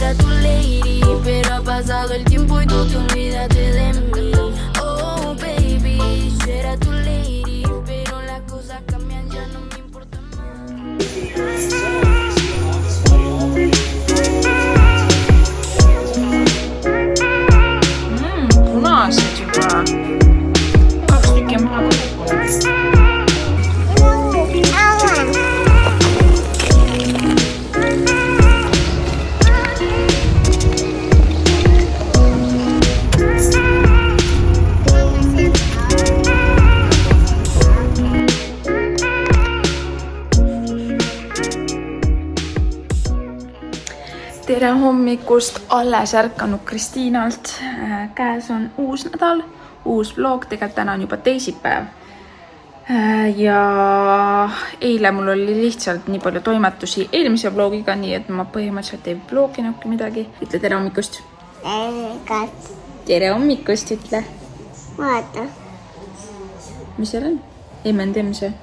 era tu lady, pero ha pasado el tiempo y tú te olvidaste de mí. Oh baby, yo era tu lady, pero las cosas cambian, ya no me importa más. Punased juba. 2 tükki maha kokku. Tere hommikust, alles ärkanud Kristiinalt. Käes on uus nädal, uus vlog, tegelikult täna on juba teisipäev. Ja eile mul oli lihtsalt nii palju toimetusi eelmise vlogiga, nii et ma põhimõtteliselt ei vloginudki midagi. Ütle tere hommikust. Tere hommikust, ütle. Vaata. Mis seal on? M&M-se.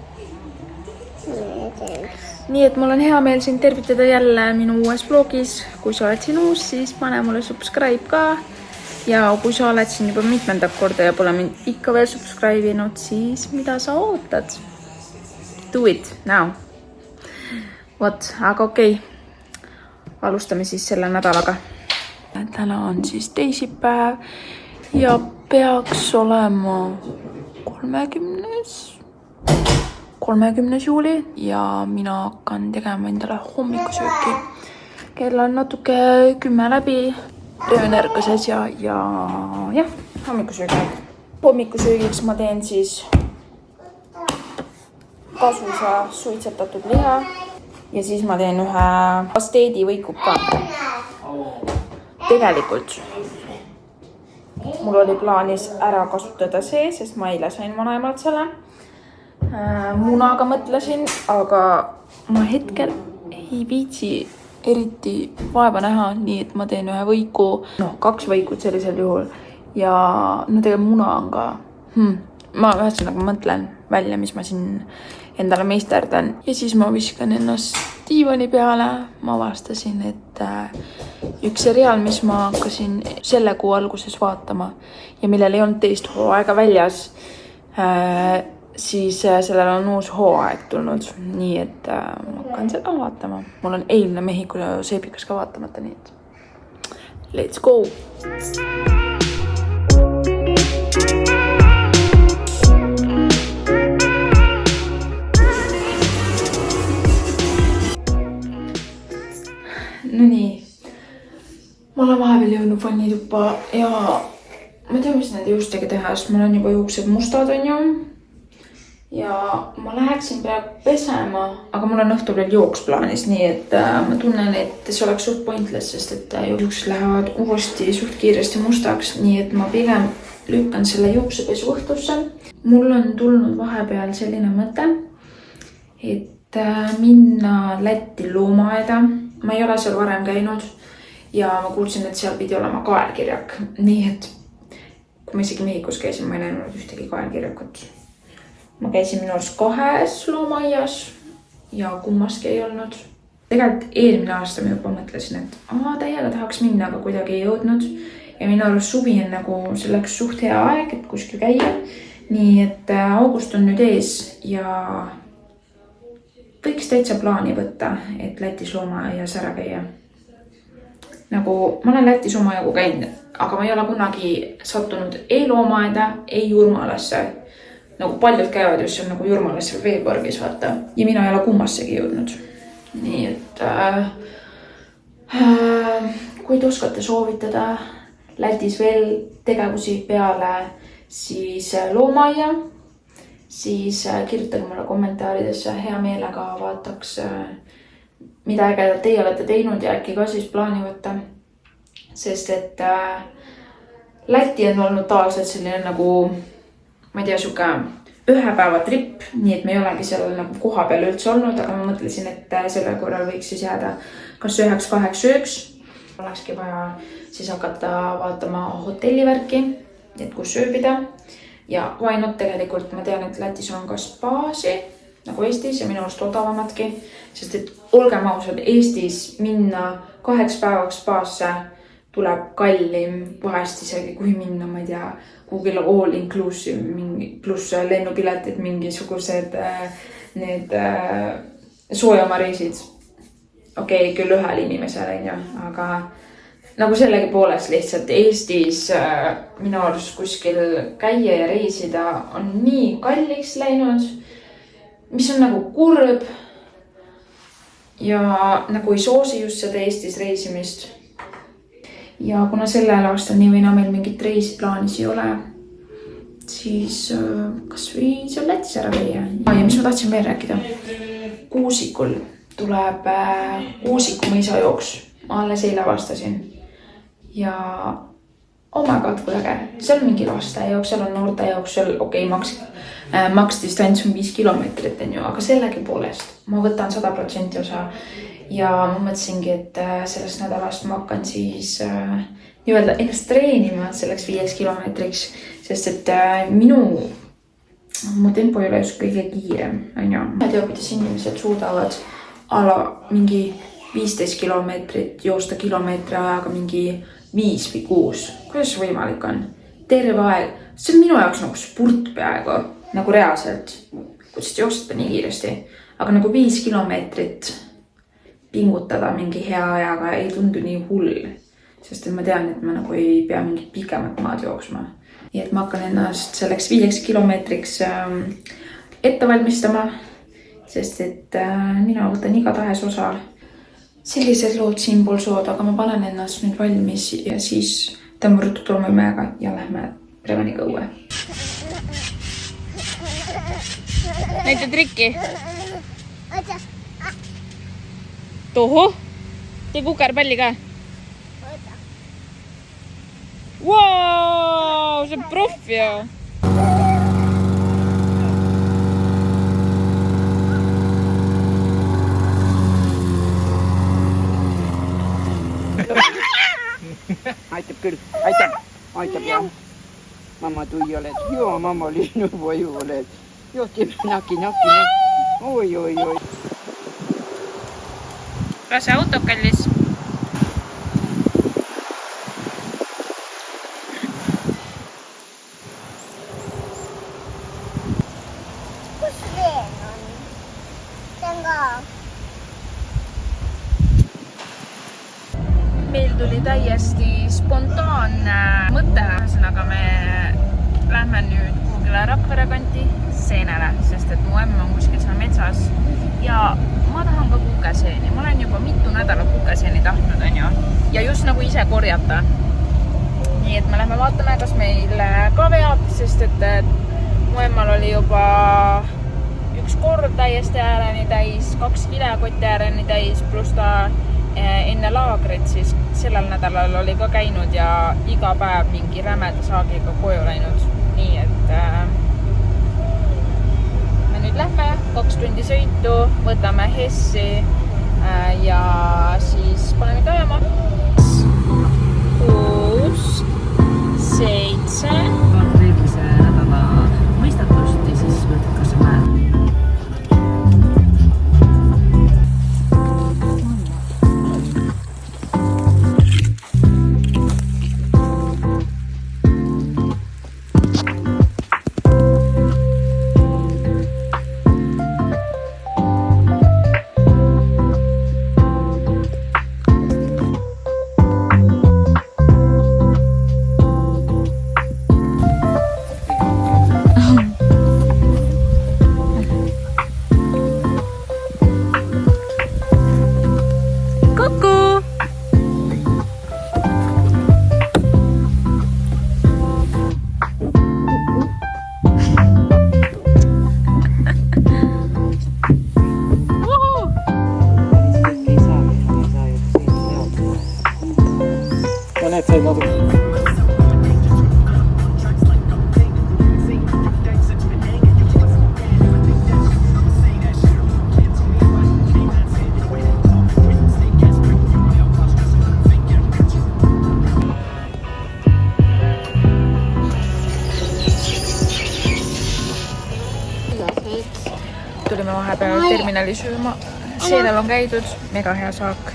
Nii et mul on hea meel sind tervitada jälle minu uues vlogis. Kui sa oled siin uus, siis pane mulle subscribe ka. Ja kui sa oled siin juba mitmendat korda ja pole mind ikka veel subscribe inud, siis mida sa ootad? Do it now. Vot, aga okei. Alustame siis selle nädalaga. Täna on siis teisipäev ja peaks olema 30. juuli ja mina hakkan tegema endale hommikusööki. Kell on natuke 10 läbi, töön ärkases ja hommikusöögi. Hommikusöögiks ma teen siis kasusa suitsetatud liha ja siis ma teen ühe pasteedi võikub ka. Tegelikult mul oli plaanis ära kasutada see, sest ma eile sain vanaemalt selle. Munaga mõtlesin, aga ma hetkel ei viitsi eriti vaeva näha, nii et ma teen ühe võiku, 2 võikut sellisel juhul ja tegelikult muna on ka. Ma ühesõnaga mõtlen välja, mis ma siin endale meisterdan ja siis ma viskan ennast diivani peale. Ma avastasin, et üks seriaal, mis ma hakkasin selle kuu alguses vaatama ja millel ei olnud teist hooaega väljas, siis sellel on uus hooaeg tulnud, nii et ma hakkan seda vaatama. Mul on eilne Mehhiko seebikas ka vaatamata, nii et let's go! No nii, ma olen vahepeal jõudnud vannituppa ja ma ei tea, mis nende juustega teha, sest mul on juba juuksed mustad on ju. Ja ma läheksin praegu pesema, aga mul on õhtul veel jooks plaanis, nii et ma tunnen, et see oleks suht pointless, sest et juuksed lähevad uuesti suht kiiresti mustaks, nii et ma pigem lükkan selle juuksepesu õhtusse. Mul on tulnud vahepeal selline mõte, et minna Lätti loomaaeda. Ma ei ole seal varem käinud ja ma kuulsin, et seal pidi olema kaelkirjak, nii et kui ma isegi Mehhikos käisin, ma ei näinud ühtegi kaelkirjakut. Ma käisin minu arust 2 loomaaias ja kummaski ei olnud. Tegelikult eelmine aasta ma juba mõtlesin, et täiega tahaks minna, aga kuidagi ei jõudnud. Ja minu arust suvi on nagu selleks suht hea aeg, et kuskil käia. Nii et august on nüüd ees ja võiks täitsa plaani võtta, et Lätis loomaaias ära käia. Nagu ma olen Lätis omaajagu käinud, aga ma ei ole kunagi sattunud ei loomaaeda, ei Jurmalasse. Nagu paljud käivad just seal nagu Jurmalas seal veepargis, vaata. Ja mina ei ole kummassegi jõudnud. Nii et kui te oskate soovitada Lätis veel tegevusi peale siis loomaaia, siis kirjutage mulle kommentaaridesse. Hea meelega vaataks, mida ägedat teie olete teinud ja äkki ka siis plaani võtta. Sest et Läti on olnud tavaliselt selline nagu ma ei tea, suke 1 päeva trip, nii et me ei olegi seal nagu koha peal üldse olnud, aga ma mõtlesin, et selle korral võiks siis jääda kas 9-8 ööks. Olekski vaja siis hakata vaatama hotellivärki, et kus ööbida. Ja why not tegelikult ma tean, et Lätis on ka spaasi, nagu Eestis ja minu arust odavamadki, sest et olgem ausad, Eestis minna 2 päevaks spaasse tuleb kallim vahest isegi, kui minna, ma ei tea, kuhugile all inclusive, pluss lennupiletid, mingisugused need soojamariisid. Okei, küll ühel inimesel, aga nagu sellegi poolest lihtsalt Eestis minu arust kuskil käia ja reisida on nii kalliks läinud, mis on nagu kurb ja nagu ei soosi just seda Eestis reisimist. Ja kuna sellel aastal nii või naa meil mingit reisi plaanis ei ole, siis kas või seal Lätis ära käia. Ja mis ma tahtsin veel rääkida? Kuusikul tuleb Kuusiku mõisajooks. Ma alles eile vastasin. Ja oh my god, kui äge. Seal on mingi laste jaoks, seal on noorte jaoks, seal maks distants on 5 kilomeetrit, aga sellegi poolest ma võtan 100% osa. Ja ma mõtlesingi, et sellest nädalast ma hakkan siis nii-öelda ennast treenima selleks 5 kilomeetriks, sest et mu tempo ei ole just kõige kiirem. Ma ei tea, kuidas inimesed suudavad ala mingi 15 kilomeetrit joosta kilomeetri ajaga mingi 5 või 6. Kuidas see võimalik on? Terve aeg. See on minu jaoks nagu sport peaaegu, nagu reaalselt, kuidas joostada nii kiiresti. Aga nagu 5 kilomeetrit pingutada mingi hea ajaga ei tundu nii hull, sest et ma tean, et ma nagu ei pea mingit pikemat maad jooksma. Nii et ma hakkan ennast selleks 5 kilomeetriks ette valmistama, sest et mina võtan igatahes osa. Sellised lood siinpool sood, aga ma panen ennast nüüd valmis ja siis tõmba ruttu tolmuimeega ja lähme Revaniga õue. Näita trikki. Tohu, tee kukerpalli ka. Wow, see on profi ju. Aitab küll, aitab jah. Mamma tui oled, joo mamma linnuvoju oled. Johti naki. Oi. Kas see auto kallis? Kus veel on? See on ka. Meil tuli täiesti spontaanne mõte, ühesõnaga me lähme nüüd kuhugile Rakvere kanti seenele, sest et mu emm on kuskil seal metsas ja ma tahan ka kukeseeni. Ma olen juba mitu nädalat kukeseeni tahtnud, ja just nagu ise korjata. Nii et me lähme vaatame, kas meil ka veab, sest et mu emmal oli juba 1 kord täiesti ääreni täis, 2 kilekotti ääreni täis, pluss ta enne laagrit siis sellel nädalal oli ka käinud ja iga päev mingi rämeda saagiga koju läinud. Nii et me nüüd lähme 2 tundi sõitu, võtame Hessi ja siis paneme käima. 6, 7. Eelmise nädala mõistatust ja siis võtad see määr. terminali sööma. Seenel on käidud, mega hea saak.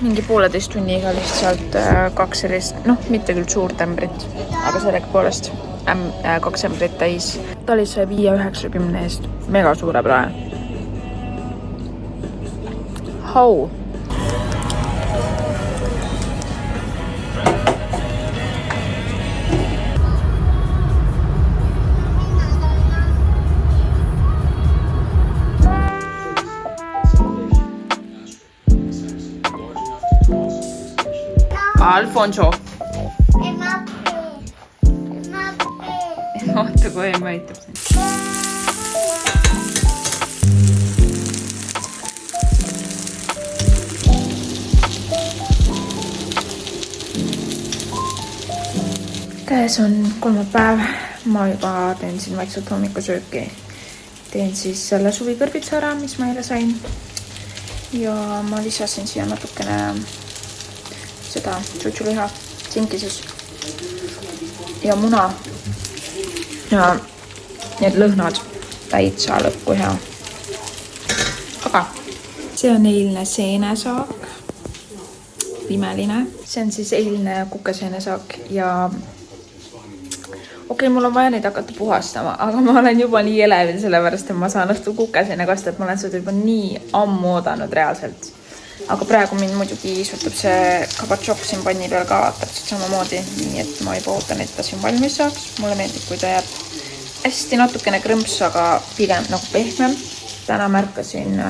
Mingi 1,5 tunniga lihtsalt 2 sellist, noh, mitte küll suurt ämbrit, aga sellega poolest 2 ämbrit täis. Ta oli 105,90 eest. Mega suure prae. Hau. Alfonso. Oota, kui ema aitab sind. Käes on kolmapäev. Ma juba teen siin vaikselt hommikusööki. Teen siis selle suvikõrvitsa ära, mis ma eile sain. Ja ma lisasin siia natukene seda tšutšuliha, sinki siis ja muna ja need lõhnad täitsa lõppu hea. Aga see on eilne seenesaak, imeline. See on siis eilne kukeseenesaak ja okei, mul on vaja neid hakata puhastama, aga ma olen juba nii elevil sellepärast, et ma saan õhtul kukeseene kasta, et ma olen seda juba nii ammu oodanud reaalselt. Aga praegu mind muidugi iisutab see kabatšok siin panni peal ka täpselt samamoodi, nii et ma juba ootan, et ta siin valmis saaks. Mulle meeldib, kui ta jääb hästi natukene krõmps, aga pigem nagu pehmem. Täna märkasin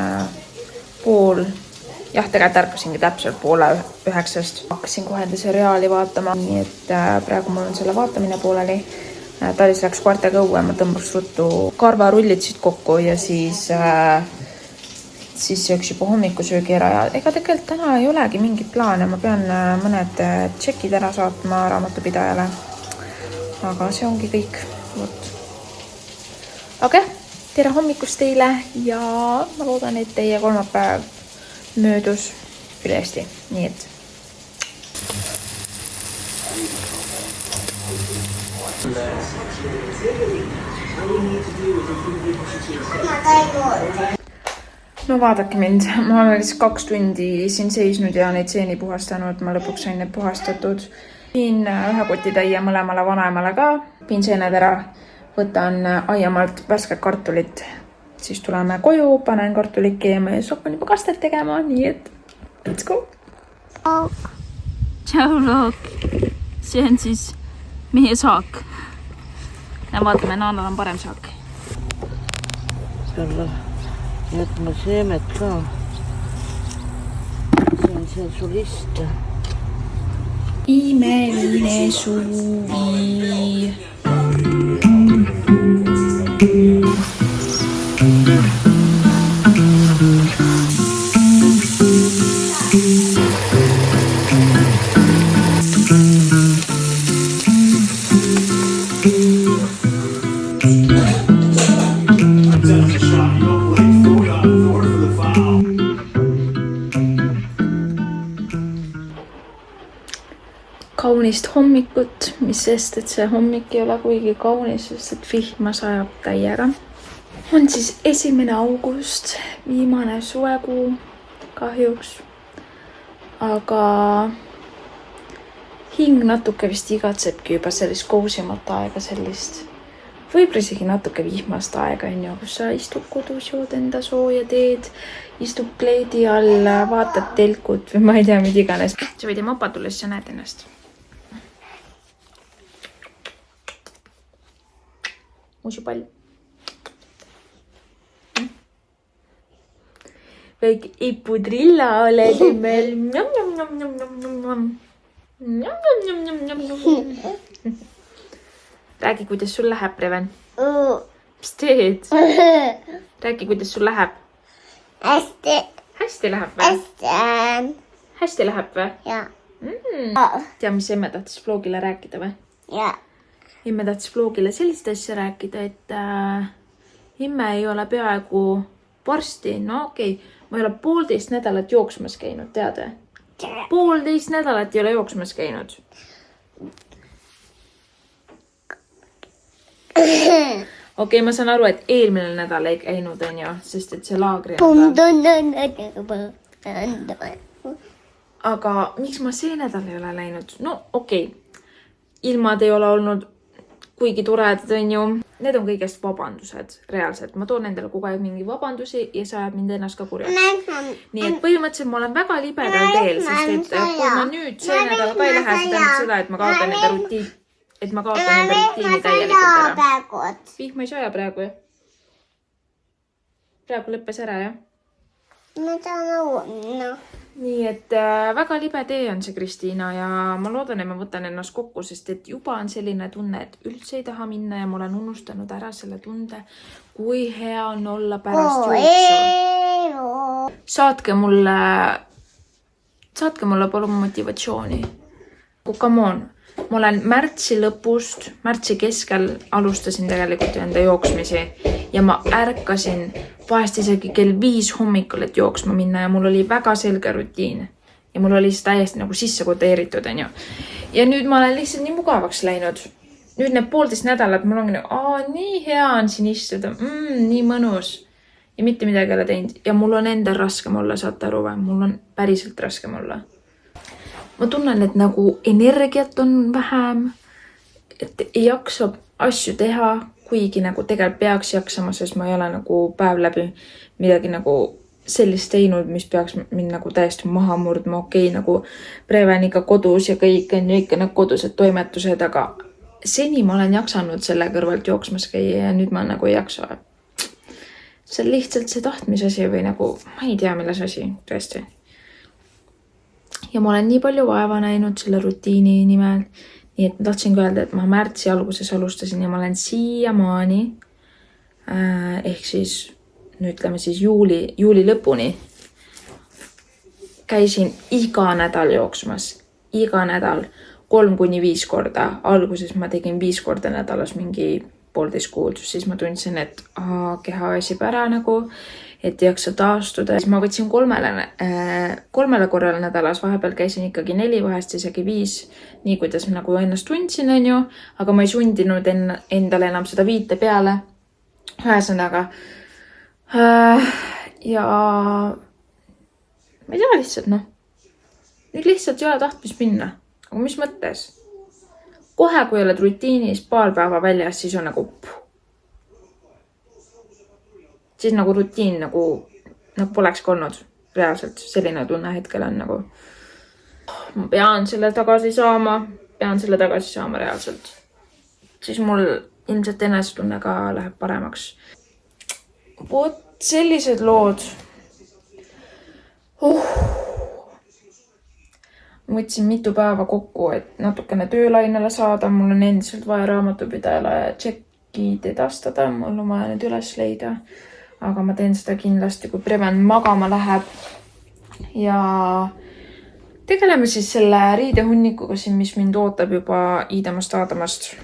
tegelikult ärkasingi täpselt 8:30. Hakkasin kohe enda seriaali vaatama, nii et praegu mul on selle vaatamine pooleli. Talis läks koertega õue, ma tõmbaks ruttu karvarullid siit kokku ja siis sööks juba hommikusöögi ära ja ega tegelikult täna ei olegi mingit plaane. Ma pean mõned tšekid ära saatma raamatupidajale. Aga see ongi kõik. Aga tere hommikust teile ja ma loodan, et teie kolmapäev möödus üle hästi. Nii et no vaadake mind, ma olen 2 tundi siin seisnud ja neid seeni puhastanud. Ma lõpuks sain need puhastatud. Viin ühe kotitäie mõlemale vanaemale ka. Viin seened ära, võtan aiamaalt värsked kartulit. Siis tuleme koju, panen kartulit keema ja hakkan juba kastet tegema. Nii et let's go! Tšau, Look! See on siis meie saak. Ja vaatame, Naanal on parem saak. Selle jätma seemet ka. See on see sulist. Imeline suvi. Kaunist hommikut, mis sest, et see hommik ei ole kuigi kaunis, sest et vihma sajab täiega. On siis 1. august, viimane suvekuu kahjuks. Aga hing natuke vist igatsebki juba sellist kousimat aega, sellist võib-olla isegi natuke vihmast aega, kus sa istud kodus, jood enda sooja teed, istud pleedi all, vaatad telkut või ma ei tea, mida iganes. Sa võid mopa tulla, siis sa näed ennast. Muusipall. Väike ipudrilla oled meil. Räägi, kuidas sul läheb, Reven. Mis teed? Räägi, kuidas sul läheb. Hästi. Hästi läheb või? Hästi. Hästi läheb või? Ja. Tea, mis emme tahtis vlogile rääkida või? Ja. Emme tahtis vlogile sellist asja rääkida, et emme ei ole peaaegu varsti, no okei, ma ei ole 1,5 nädalat jooksmas käinud, tead või? 1,5 nädalat ei ole jooksmas käinud. Okei, ma saan aru, et eelmine nädal ei käinud, on ju, sest et see laagri aga miks ma see nädal ei ole läinud? No okei. Ilmad ei ole olnud kuigi toredad, on ju. Need on kõigest vabandused, reaalselt. Ma toon endale kogu aeg mingi vabandusi ja see ajab mind ennast ka kurjaks. Nii et põhimõtteliselt ma olen väga libedal teel, sest et kui ma nüüd see nädal ka ei lähe, see tähendab seda, et ma kaotan enda rutiini täielikult ära. Vihm ei saja praegu, jah? Praegu lõppes ära, jah? Nii et väga libe tee on see Kristiina ja ma loodan, et ma võtan ennast kokku, sest et juba on selline tunne, et üldse ei taha minna ja ma olen unustanud ära selle tunde, kui hea on olla pärast jooksu. Saatke mulle palun motivatsiooni. Come on, ma olen märtsi lõpust, märtsi keskel alustasin tegelikult enda jooksmisi ja ma ärkasin vahest isegi kell 5 hommikul, et jooksma minna ja mul oli väga selge rutiin. Ja mul oli see täiesti nagu sisse kodeeritud, on ju. Ja nüüd ma olen lihtsalt nii mugavaks läinud. Nüüd need 1,5 nädalat mul ongi nii hea on siin istuda, nii mõnus. Ja mitte midagi ei ole teinud. Ja mul on endal raskem olla, saate aru või? Mul on päriselt raskem olla. Ma tunnen, et nagu energiat on vähem, et ei jaksa asju teha, kuigi nagu tegelikult peaks jaksama, sest ma ei ole nagu päev läbi midagi nagu sellist teinud, mis peaks mind nagu täiesti maha murdma. Okei, nagu Preven ikka kodus ja kõik on ju ikka need kodused toimetused, aga seni ma olen jaksanud selle kõrvalt jooksmas käia ja nüüd ma nagu ei jaksa. See on lihtsalt see tahtmisasi või nagu, ma ei tea, milles asi, tõesti. Ja ma olen nii palju vaeva näinud selle rutiini nimel. Nii et ma tahtsin öelda, et ma märtsi alguses alustasin ja ma olen siiamaani, ehk siis, nüüd ütleme siis juuli lõpuni, käisin iga nädal jooksmas. Iga nädal 3-5 korda. Alguses ma tegin 5 korda nädalas mingi 1,5 kuud. Siis ma tundsin, et keha väsib ära nagu, et ei jaksa taastuda. Siis ma võtsin 3 korral nädalas, vahepeal käisin ikkagi 4, vahest isegi 5, nii kuidas nagu ennast tundsin, on ju, aga ma ei sundinud endale enam seda 5 peale. Ühesõnaga. Ja ma ei tea lihtsalt, nüüd lihtsalt ei ole tahtmist minna. Aga mis mõttes? Kohe, kui oled rutiinis paar päeva väljas, siis on nagu siis nagu rutiin nagu polekski olnud reaalselt. Selline tunne hetkel on nagu ma pean selle tagasi saama reaalselt. Siis mul ilmselt enesetunne ka läheb paremaks. Vot sellised lood. Ma võtsin mitu päeva kokku, et natukene töölainele saada. Mul on endiselt vaja raamatupidajale tšekid edastada. Mul on vaja need üles leida. Aga ma teen seda kindlasti, kui Preven magama läheb. Ja tegeleme siis selle riidehunnikuga siin, mis mind ootab juba Iidamast-Aadamast.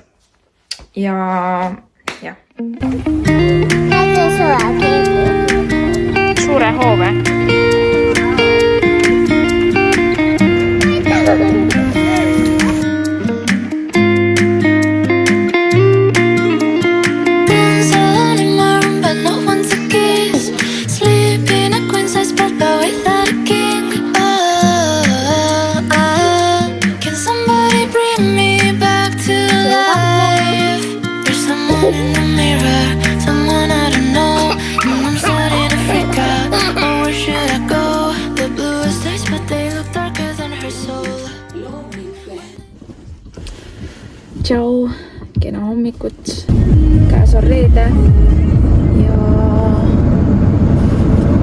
Ja. Suure hoove. Tšau, kena hommikut, käes on reede ja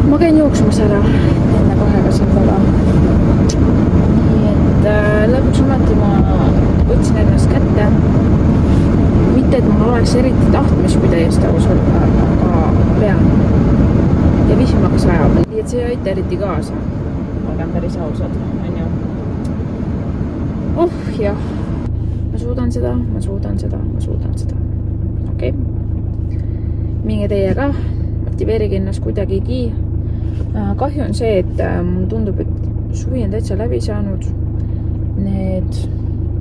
ma käin jooksmas ära enne 2 sõndala. Nii et lõpuks ometi ma võtsin ennast kätte. Mitte, et mul oleks eriti tahtmis, kui täiesti aus olla, aga pean. Ja vihma ka sajab. Nii et see ei aita eriti kaasa. Ma olen päris ausad, on ju. Jah. Ma suudan seda. Okei. Minge teie ka, motiveerige ennast kuidagigi. Kahju on see, et mul tundub, et suvi on täitsa läbi saanud. Need,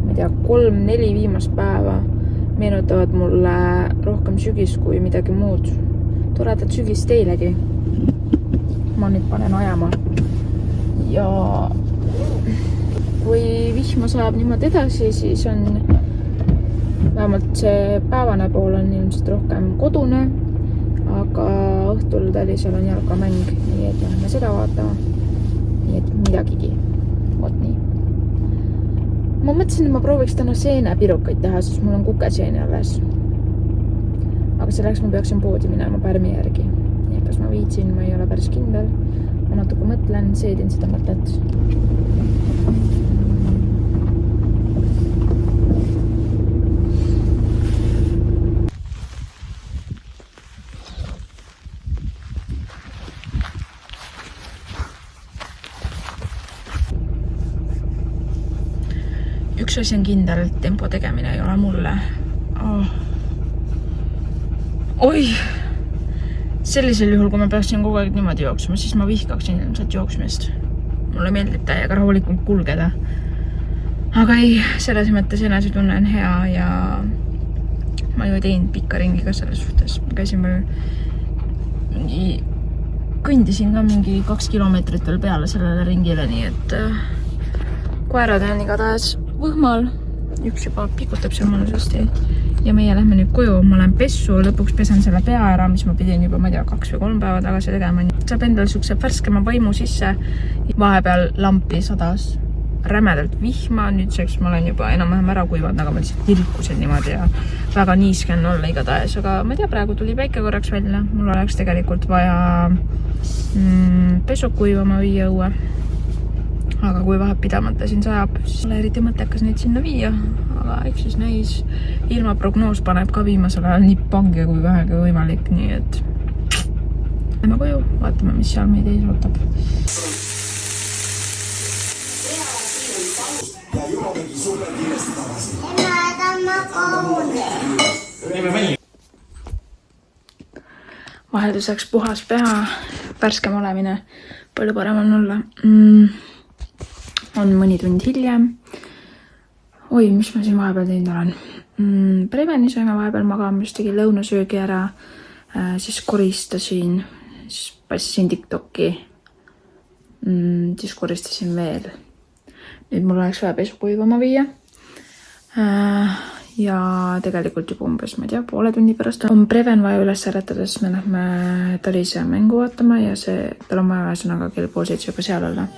ma ei tea, 3-4 viimast päeva meenutavad mulle rohkem sügist kui midagi muud. Toredat sügist teilegi. Ma nüüd panen ajama. Ja kui vihma saab niimoodi edasi, siis on vähemalt see päevane pool on ilmselt rohkem kodune, aga õhtul Talisel on jalkamäng, nii et lähme seda vaatama. Nii et midagigi. Vot nii. Ma mõtlesin, et ma prooviks täna seenepirukaid teha, sest mul on kukeseene alles. Aga selleks ma peaksin poodi minema pärmi järgi. Ja kas ma viitsin, ma ei ole päris kindel. Ma natuke mõtlen, seedin seda mõtet. Üks asi on kindel, et tempo tegemine ei ole mulle. Oi! Sellisel juhul, kui ma peaksin kogu aeg niimoodi jooksma, siis ma vihkaksin ilmselt jooksmist. Mulle meeldib täiega rahulikult kulgeda. Aga ei, selles mõttes enesetunne on hea ja ma ju ei teinud pikka ringi ka selles suhtes. Käisin veel kõndisin ka mingi 2 kilomeetrit veel peale sellele ringile, nii et koerad on igatahes võhmal. Üks juba pikutab seal mõnusasti. Ja meie lähme nüüd koju. Ma lähen pessu, lõpuks pesen selle pea ära, mis ma pidin juba, ma ei tea, 2 või 3 päeva tagasi tegema. Saab endal sukse värskema vaimu sisse. Vahepeal lampi sadas rämedalt vihma. Nüüdseks ma olen juba enam-vähem ära kuivanud, aga ma lihtsalt tilkusin niimoodi ja väga niiske on olla igatahes. Aga ma ei tea, praegu tuli päike korraks välja. Mul oleks tegelikult vaja pesu kuivama viia õue. Aga kui vahepeal pidamata siin sajab, siis ole eriti mõttekas neid sinna viia. Aga eks siis näis, ilmaprognoos paneb ka viimasel ajal nii pange kui vähegi võimalik, nii et lähme koju, vaatame, mis seal meid ees ootab. Vahelduseks puhas pea, värskem olemine, palju parem on olla. On mõni tund hiljem. Oi, mis ma siin vahepeal teinud olen? Preveni saime vahepeal magama, siis tegin lõunasöögi ära, siis koristasin, siis passisin TikToki, siis koristasin veel. Nüüd mul oleks vaja pesu kuivama viia. Ja tegelikult juba umbes, ma ei tea, poole tunni pärast on Preven vaja üles äretades, me lähme Talise mängu vaatama ja see, tal on vaja ühesõnaga kell 6:30 juba seal olla.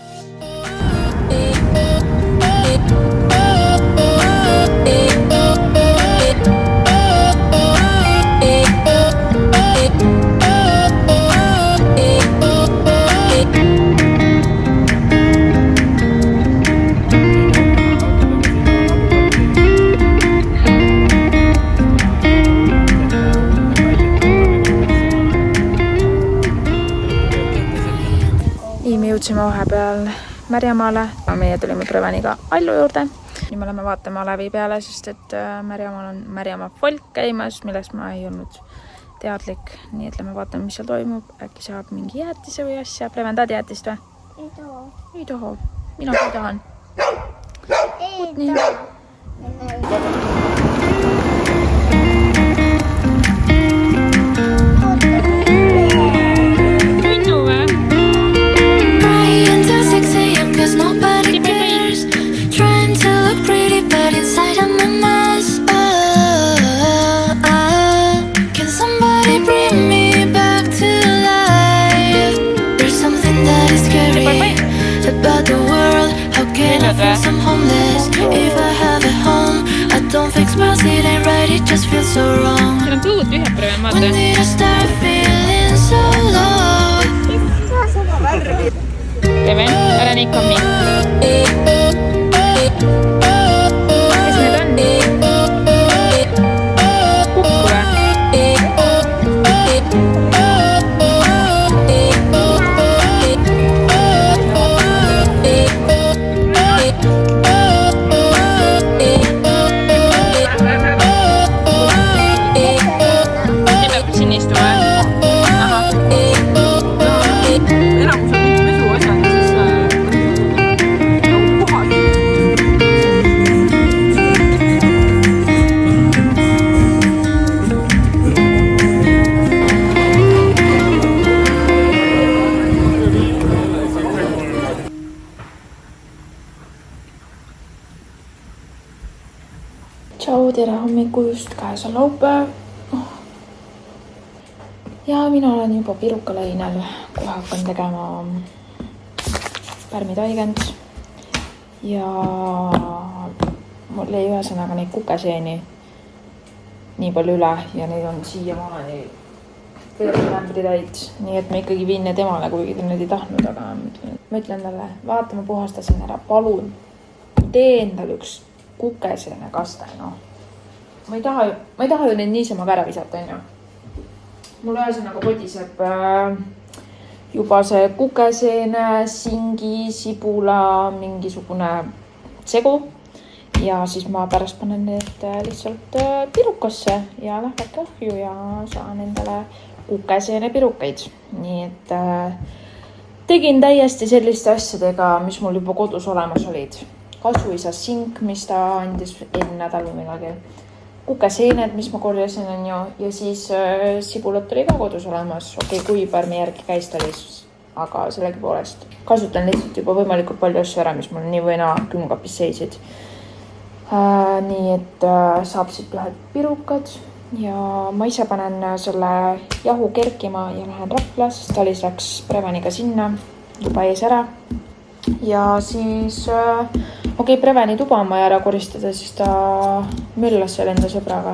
Nii, me jõudsime vahepeal Märjamaale. Meie tulime Preveniga Allu juurde. Nüüd me lähme vaatama Alevi peale, sest et Märjamaal on Märjamaa folk käimas, millest ma ei olnud teadlik. Nii et lähme vaatame, mis seal toimub. Äkki saab mingi jäätise või asja. Preven, tahad jäätist või? Ei taha. Mina kui tahan. Ei taha. I'm homeless. If I have a home, I don't fix my it ain't right, it just feels so wrong. Siin on tuud ühe Preven, vaata. When did I start feeling so low? Preven, ära nii kommi. Kes need on? Kukku või? tšau, tere hommikust, käes on laupäev. Ja mina olen juba pirukalõinal, kohe hakkan tegema pärmitaigend ja mul jäi ühesõnaga neid kukeseeni nii palju üle ja neid on siiamaani lämbritäit, nii et ma ikkagi viin need emale, kuigi ta nüüd ei tahtnud, aga ma ütlen talle, vaata, ma puhastasin ära, palun, tee endale üks kukeseene kaste, noh. Ma ei taha ju neid niisama ka ära visata, on ju. Mul ühesõnaga podiseb juba see kukeseene, singi, sibula, mingisugune segu ja siis ma pärast panen need lihtsalt pirukasse ja lähevad kahju ja saan endale kukeseene pirukaid. Nii et tegin täiesti selliste asjadega, mis mul juba kodus olemas olid. Kasuisa sink, mis ta andis enne nädal või millalgi. Kukeseened, mis ma korjasin on ju, ja siis sibulat oli ka kodus olemas. Okei, kui parmi järgi käis ta lihtsalt, aga sellegi poolest. Kasutan lihtsalt juba võimalikult palju asju ära, mis mul nii või naa külmkapis seisid. Nii et saab siit ühed pirukad ja ma ise panen selle jahu kerkima ja lähen Rapla, sest Talis läks Preveniga sinna juba ees ära. Ja siis okei, Preveni tuba on vaja ära koristada, siis ta möllas seal enda sõbraga.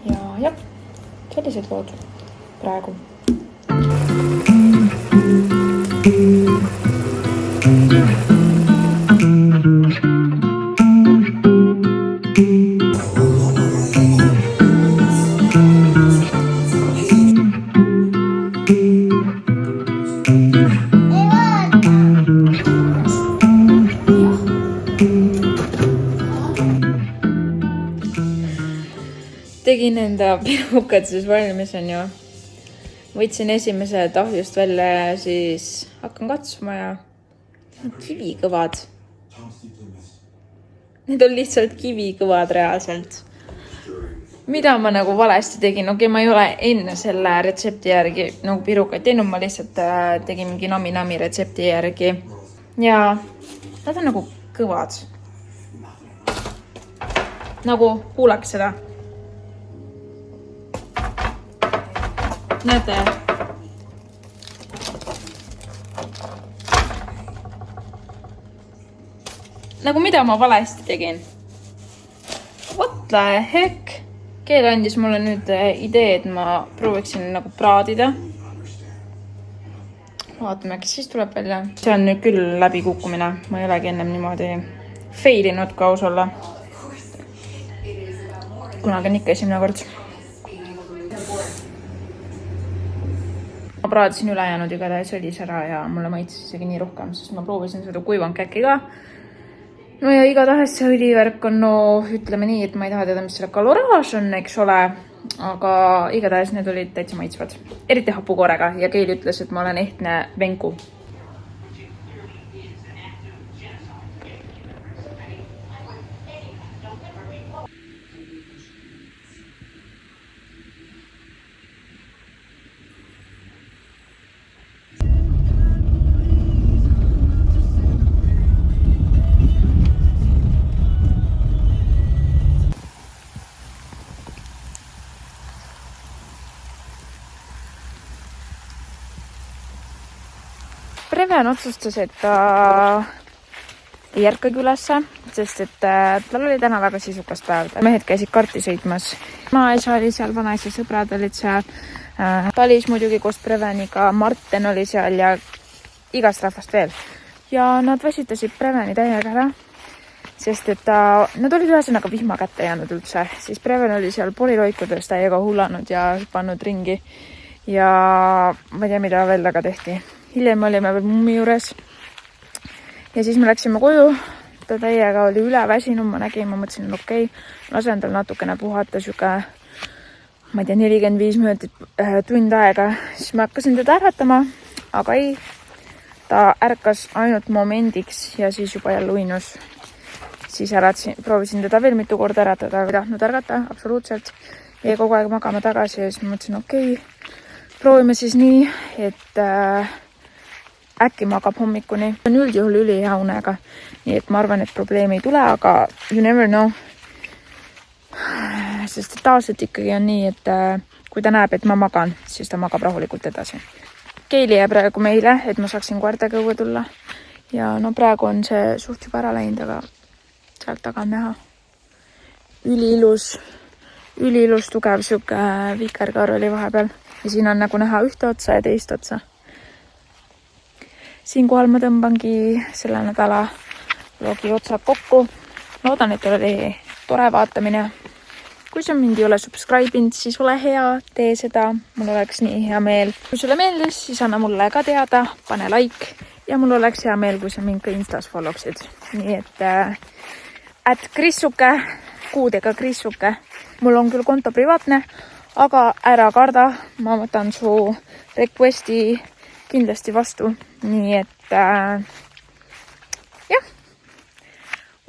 Ja jah, sellised lood praegu. Tegin enda pirukad siis valmis on ju. Võtsin esimese tahjust välja ja siis hakkan katsuma ja kivikõvad. Need on lihtsalt kivikõvad reaalselt. Mida ma nagu valesti tegin? Okei, ma ei ole enne selle retsepti järgi nagu pirukaid teinud, ma lihtsalt tegin mingi nami retsepti järgi. Ja nad on nagu kõvad. Nagu kuulaks seda. Näete. Nagu mida ma valesti tegin? What the heck? Keel andis mulle nüüd idee, et ma prooviksin nagu praadida. Vaatame, kes siis tuleb välja. See on nüüd küll läbikukkumine. Ma ei olegi ennem niimoodi failinud ka aus olla. Kunagi on ikka esimene kord. Ma praadisin ülejäänud igatahes õlis ära ja mulle maitses isegi nii rohkem, sest ma proovisin seda kuivankäkki ka. No ja igatahes see õlivärk on, no ütleme nii, et ma ei taha teada, mis selle kaloraaž on, eks ole, aga igatahes need olid täitsa maitsvad. Eriti hapukoorega ja Keel ütles, et ma olen ehtne venku. Preven otsustas, et ta ei ärkagi ülesse, sest et tal oli täna väga sisukas päev. Mehed käisid karti sõitmas. Vanaisa oli seal, vanaisa sõbrad olid seal. Talis muidugi koos Preveniga, Marten oli seal ja igast rahvast veel. Ja nad väsitasid Preveni täiega ära, sest et nad olid ühesõnaga vihma kätte jäänud üldse. Siis Preven oli seal poliloikudes täiega hullanud ja pannud ringi. Ja ma ei tea, mida veel taga tehti. Hiljem olime veel mummi juures ja siis me läksime koju. Ta täiega oli üle väsinud, ma nägin, ma mõtlesin, et okei, lasen tal natukene puhata süge, ma ei tea, 45 minutit tund aega. Siis ma hakkasin teda äratama, aga ei, ta ärkas ainult momendiks ja siis juba jälle uinus. Siis proovisin teda veel mitu korda äratada, aga ei tahtnud ärgata, absoluutselt. Ja kogu aeg magama tagasi ja siis ma mõtlesin, okei, proovime siis nii, et äkki magab hommikuni. On üldjuhul ülihea unega, nii et ma arvan, et probleemi ei tule, aga you never know. Sest tavaliselt ikkagi on nii, et kui ta näeb, et ma magan, siis ta magab rahulikult edasi. Keili jääb praegu meile, et ma saaksin koertega õue tulla. Ja no praegu on see suht juba ära läinud, aga sealt taga on näha. Üliilus tugev siuke vikerkaar oli vahepeal. Ja siin on nagu näha ühte otsa ja teist otsa. Siinkohal ma tõmbangi selle nädala vlogi otsad kokku. Loodan, et teil oli tore vaatamine. Kui sa mind ei ole subscribe'inud, siis ole hea, tee seda. Mul oleks nii hea meel. Kui sulle meeldis, siis anna mulle ka teada, pane like. Ja mul oleks hea meel, kui sa mind ka Instas followsid. Nii et Krissuke, kuudega Krissuke. Mul on küll konto privaatne, aga ära karda. Ma võtan su requesti kindlasti vastu. Nii et jah.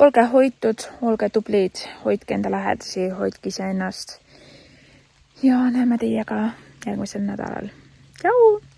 Olge hoitud, olge tublid, hoidke enda lähedasi, hoidke ise ennast. Ja näeme teiega järgmisel nädalal. Tšau!